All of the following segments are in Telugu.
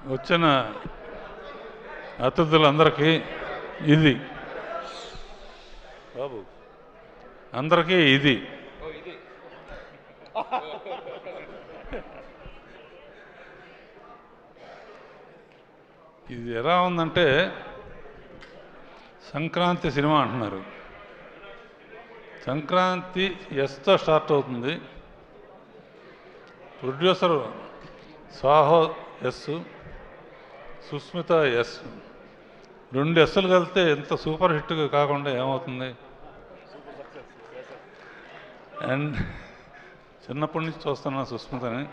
వచ్చిన అతిథులందరికీ ఇది బాబు అందరికీ ఇది ఇది ఎలా ఉందంటే సంక్రాంతి సినిమా అంటున్నారు. సంక్రాంతి ఎస్తో స్టార్ట్ అవుతుంది. Producer Sahu S, Sushmita S, 2 ఎస్సులు కలిస్తే ఎంత సూపర్ హిట్ కాకుండా ఏమవుతుంది? అండ్ చిన్నప్పటి నుంచి చూస్తున్నా సుస్మితని.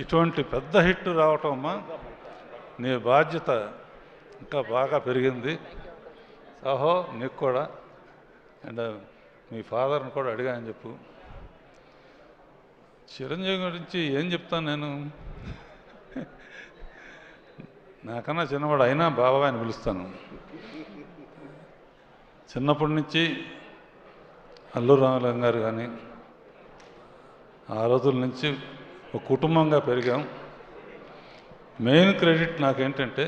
ఇటువంటి పెద్ద హిట్ రావటం అమ్మా నీ బాధ్యత ఇంకా బాగా పెరిగింది. సాహో నీకు కూడా, అండ్ మీ ఫాదర్ని కూడా అడిగా అని చెప్పు. చిరంజీవి గురించి ఏం చెప్తాను నేను? నాకన్నా చిన్నవాడు అయినా బాబాయ్ అని పిలుస్తాను. చిన్నప్పటి నుంచి అల్లు రామలింగ గారు కానీ ఆ రోజుల నుంచి ఒక కుటుంబంగా పెరిగాం. మెయిన్ క్రెడిట్ నాకేంటంటే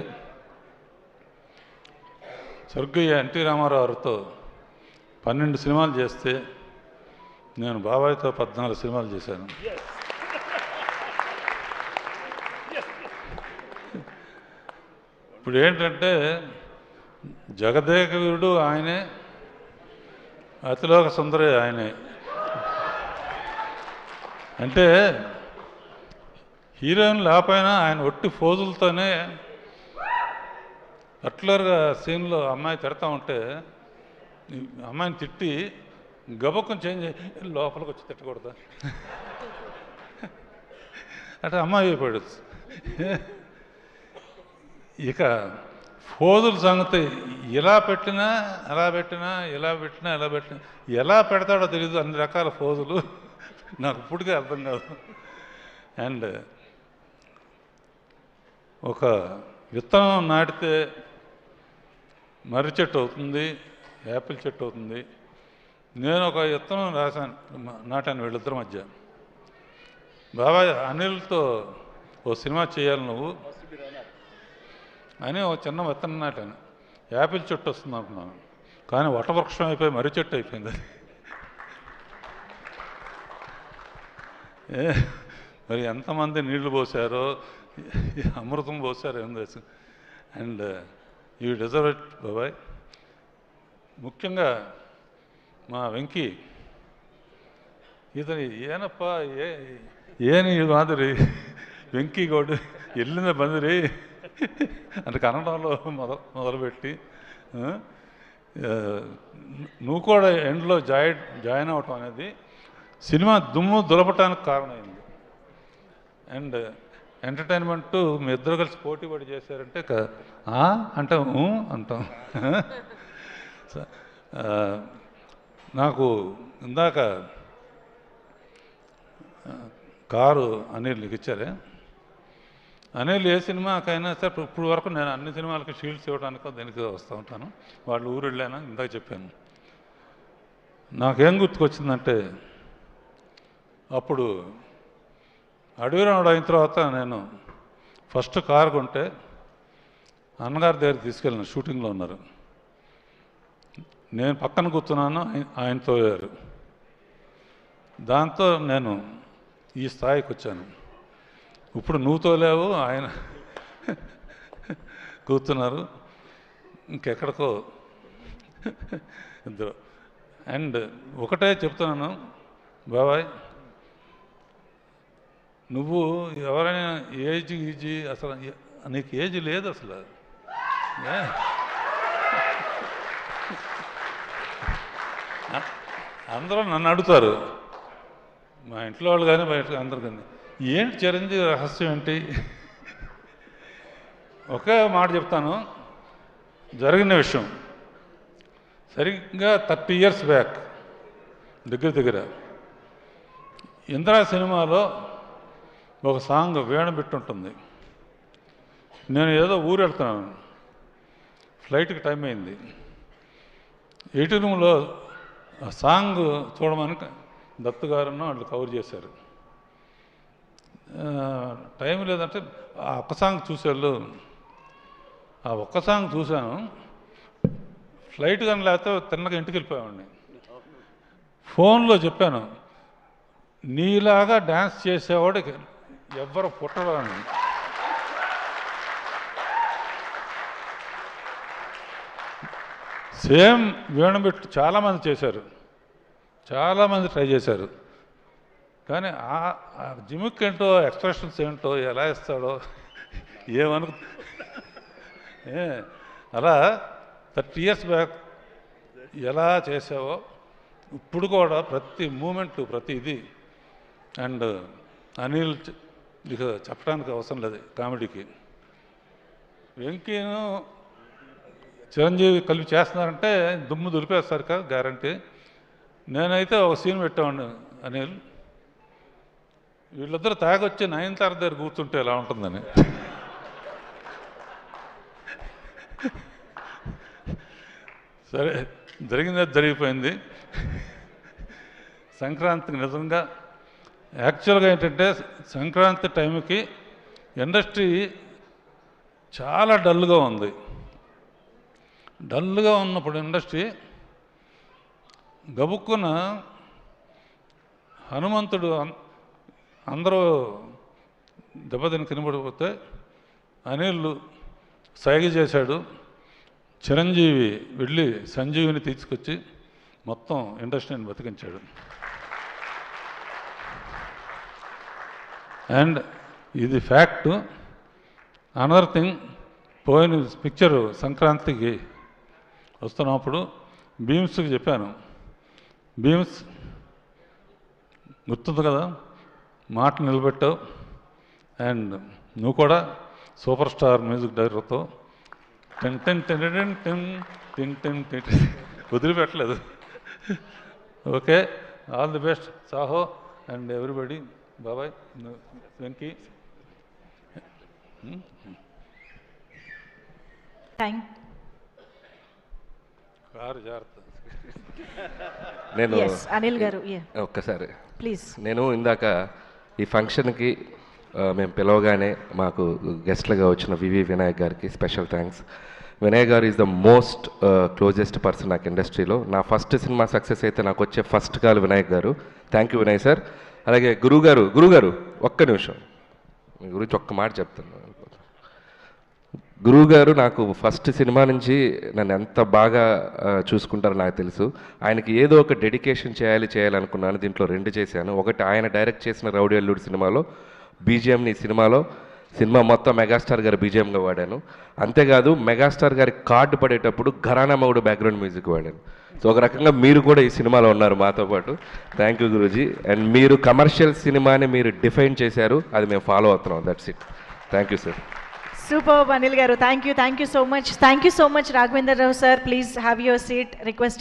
స్వర్గీయ ఎన్టీ రామారావు గారితో 12 సినిమాలు చేస్తే నేను బాబాయ్తో 14 సినిమాలు చేశాను. ఇప్పుడు ఏంటంటే జగదేకవీరుడు ఆయనే, అతిలోక సుందరి ఆయనే. అంటే హీరోయిన్ లేకపోయినా ఆయన ఒట్టి ఫోజులతోనే పర్టికులర్గా సీన్లో అమ్మాయి తిడతా ఉంటే అమ్మాయిని తిట్టి గబక్కం చేంజ్ లోపలికి వచ్చి తిట్టకూడదా అంటే అమ్మాయి అయిపోయాడు. ఇక ఫోజుల సంగతి ఇలా పెట్టినా అలా పెట్టినా, ఇలా పెట్టినా ఎలా పెట్టినా, ఎలా పెడతాడో తెలీదు. అన్ని రకాల ఫోజులు నాకు ఇప్పటికే అర్థం కాదు. అండ్ ఒక విత్తనం నాటితే మర్రి చెట్టు అవుతుంది, యాపిల్ చెట్టు అవుతుంది. నేను ఒక విత్తనం నాటాను వీళ్ళిద్దరి మధ్య. బాబాయ్ అనిల్తో ఓ సినిమా చేయాలి నువ్వు అని ఒక చిన్న విత్తనం నాటాను. యాపిల్ చెట్టు వస్తుంది అనుకున్నాను, కానీ వటవృక్షం అయిపోయి మర్రి చెట్టు అయిపోయింది. మరి ఎంతమంది నీళ్లు పోసారో, అమృతం పోసారో ఏం తెలుసు. అండ్ యూ డిజర్వ్ ఇట్ బాబాయ్. ముఖ్యంగా మా వెంకీ, ఇతని ಏನಪ್ಪ ಏನು ಇದು ಮಾದರಿ వెంకీ గౌడు ఎల్లింద బందిరి అంటే కన్నడంలో మొదలుపెట్టి నువ్వు కూడా ఎండ్లో జాయిన్ అవ్వటం అనేది సినిమా దుమ్ము దులపటానికి కారణమైంది. అండ్ ఎంటర్టైన్మెంట్ మీ ఇద్దరు కలిసి పోటీ పడి చేశారంటే అంటాం అంటాం. నాకు ఇందాక కారు అనిల్ నీకు ఇచ్చారే, అనిల్ ఏ సినిమాకైనా సరే ఇప్పుడు వరకు నేను అన్ని సినిమాలకి షీల్డ్స్ ఇవ్వడానికో దేనికి వస్తూ ఉంటాను. వాళ్ళు ఊరు వెళ్ళాను ఇందాక చెప్పాను. నాకేం గుర్తుకొచ్చిందంటే అప్పుడు అడవిరాముడు అయిన తర్వాత నేను ఫస్ట్ కారు కొంటే అన్నగారి దగ్గర తీసుకెళ్ళిన, షూటింగ్లో ఉన్నారు, నేను పక్కన కూర్చున్నాను, ఆయన తోలారు. దాంతో నేను ఈ స్థాయికి వచ్చాను. ఇప్పుడు నువ్వు తోలేవు, ఆయన కూర్చున్నారు, ఇంకెక్కడికో ఇద్దరు. అండ్ ఒకటే చెప్తున్నాను బాబాయ్, నువ్వు ఎవరైనా ఏజ్ అసలు నీకు ఏజ్ లేదు అసలు. అందరూ నన్ను అడుగుతారు, మా ఇంట్లో వాళ్ళు కానీ బయట అందరు కానీ, ఏంటి చిరంజీవి రహస్యం ఏంటి? ఒకే మాట చెప్తాను, జరిగిన విషయం. సరిగ్గా 30 years బ్యాక్ దగ్గర ఇందిరా సినిమాలో ఒక సాంగ్ వేణు పెట్టుంటుంది. నేను ఏదో ఊరు వెళ్తున్నాను, ఫ్లైట్కి టైం అయింది. ఎయిటింగ్ రూమ్లో ఆ సాంగ్ చూడమని దత్తు గారును వాళ్ళు కవర్ చేశారు. టైం లేదంటే ఆ ఒక్క సాంగ్ చూసేళ్ళు, ఆ ఒక్క సాంగ్ చూశాను. ఫ్లైట్ కానీ లేకపోతే తిన్నగా ఇంటికి వెళ్ళిపోయామండి. ఫోన్లో చెప్పాను, నీలాగా డ్యాన్స్ చేసేవాడు ఎవ్వరు పుట్టరు అని. సేమ్ వీణబెట్టు చాలామంది చేశారు, చాలామంది ట్రై చేశారు. కానీ ఆ జిమిక్ ఏంటో, ఎక్స్ప్రెషన్స్ ఏంటో, ఎలా ఇస్తాడో ఏమను. అలా 30 years బ్యాక్ ఎలా చేసావో ఇప్పుడు కూడా ప్రతి మూమెంటు, ప్రతి ఇది. అండ్ అనిల్ ఇక చెప్పడానికి అవసరం లేదు కామెడీకి. వెంకీను చిరంజీవి కలిపి చేస్తున్నారంటే దుమ్ము దులిపేస్తారు కదా, గ్యారంటీ. నేనైతే ఒక సీన్ పెట్టామండి అనిల్, వీళ్ళిద్దరు తాగొచ్చి నయనతార దగ్గర కూర్చుంటే ఎలా ఉంటుందని. సరే, జరిగింది జరిగిపోయింది. సంక్రాంతికి నిజంగా యాక్చువల్గా ఏంటంటే సంక్రాంతి టైంకి ఇండస్ట్రీ చాలా డల్గా ఉంది. డల్గా ఉన్నప్పుడు ఇండస్ట్రీ గబుక్కున హనుమంతుడు అందరూ దెబ్బతిని కినబడిపోతే అనిల్ సైగ చేశాడు. చిరంజీవి వెళ్ళి సంజీవిని తీసుకొచ్చి మొత్తం ఇండస్ట్రీని బతికించాడు. అండ్ ఇది ఫ్యాక్ట్. అనదర్ థింగ్, పోయిన పిక్చరు సంక్రాంతికి వస్తున్నప్పుడు భీమ్స్కి చెప్పాను, భీమ్స్ గుర్తుంది కదా, మాట నిలబెట్టావు. అండ్ నువ్వు కూడా సూపర్ స్టార్ మ్యూజిక్ డైరెక్టర్తో ten ten ten ten ten ten ten ten వదిలిపెట్టలేదు. Okay, all the best Saaho and everybody. బాబాయ్, వెంకీ. కారు జాగ్రత్త. నేను అనిల్ గారు ఒక్కసారి ప్లీజ్. నేను ఇందాక ఈ ఫంక్షన్కి మేము పిలవగానే మాకు గెస్ట్లుగా వచ్చిన వివి వినాయక్ గారికి స్పెషల్ థ్యాంక్స్. వినాయక్ గారు is the most closest person నాకు ఇండస్ట్రీలో. నా ఫస్ట్ సినిమా సక్సెస్ అయితే నాకు వచ్చే ఫస్ట్ కాల్ వినాయక్ గారు. Thank you Vinayak sir. అలాగే గురుగారు ఒక్క నిమిషం మీ గురించి ఒక్క మాట చెప్తాను. గురువుగారు నాకు ఫస్ట్ సినిమా నుంచి నన్ను ఎంత బాగా చూసుకుంటారో నాకు తెలుసు. ఆయనకి ఏదో ఒక డెడికేషన్ చేయాలనుకున్నాను. దీంట్లో 2 చేశాను. ఒకటి ఆయన డైరెక్ట్ చేసిన రౌడీ అల్లుడు సినిమాలో బీజిఎంని సినిమా మొత్తం మెగాస్టార్ గారి బీజిఎంగా వాడాను. అంతేకాదు మెగాస్టార్ గారి కార్డు పడేటప్పుడు ఘరానా మౌడు బ్యాక్గ్రౌండ్ మ్యూజిక్ వాడాను. సో ఒక రకంగా మీరు కూడా ఈ సినిమాలో ఉన్నారు మాతో పాటు. థ్యాంక్ యూ గురూజీ. అండ్ మీరు కమర్షియల్ సినిమాని మీరు డిఫైన్ చేశారు, అది మేము ఫాలో అవుతున్నాం. That's it. Thank you sir. Super Anil గారు. Thank you so much. Thank you so much. Raghavendra Rao sir, please have your seat. Request.